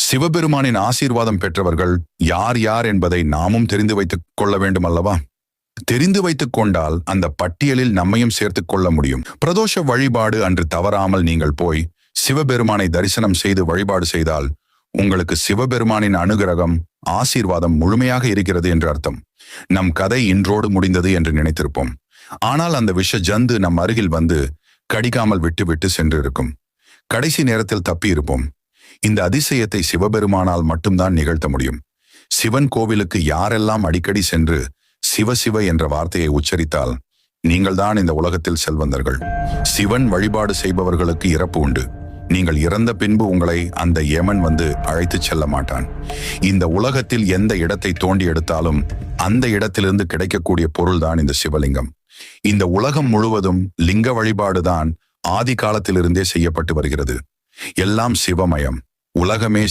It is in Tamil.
சிவபெருமானின் ஆசீர்வாதம் பெற்றவர்கள் யார் யார் என்பதை நாமும் தெரிந்து வைத்துக் கொள்ள வேண்டும் அல்லவா? தெரிந்து வைத்துக் கொண்டால் அந்த பட்டியலில் நம்மையும் சேர்த்துக் கொள்ள முடியும். பிரதோஷ வழிபாடு அன்று தவறாமல் நீங்கள் போய் சிவபெருமானை தரிசனம் செய்து வழிபாடு செய்தால் உங்களுக்கு சிவபெருமானின் அனுகிரகம், ஆசீர்வாதம் முழுமையாக இருக்கிறது என்று அர்த்தம். நம் கதை இன்றோடு முடிந்தது என்று நினைத்திருப்போம். ஆனால் அந்த விஷ ஜந்து நம் அருகில் வந்து கடிக்காமல் விட்டு சென்றிருக்கும். கடைசி நேரத்தில் தப்பி இருப்போம். இந்த அதிசயத்தை சிவபெருமானால் மட்டும்தான் நிகழ்த்த முடியும். சிவன் கோவிலுக்கு யாரெல்லாம் அடிக்கடி சென்று சிவ சிவ என்ற வார்த்தையை உச்சரித்தால் நீங்கள்தான் இந்த உலகத்தில் செல்வந்தர்கள். சிவன் வழிபாடு செய்பவர்களுக்கு இறப்பு உண்டு. நீங்கள் இறந்த பின்பு உங்களை அந்த யமன் வந்து அழைத்துச் செல்ல மாட்டான். இந்த உலகத்தில் எந்த இடத்தை தோண்டி எடுத்தாலும் அந்த இடத்திலிருந்து கிடைக்கக்கூடிய பொருள்தான் இந்த சிவலிங்கம். இந்த உலகம் முழுவதும் லிங்க வழிபாடுதான் ஆதி காலத்திலிருந்தே செய்யப்பட்டு வருகிறது. எல்லாம் சிவமயம். உலகமே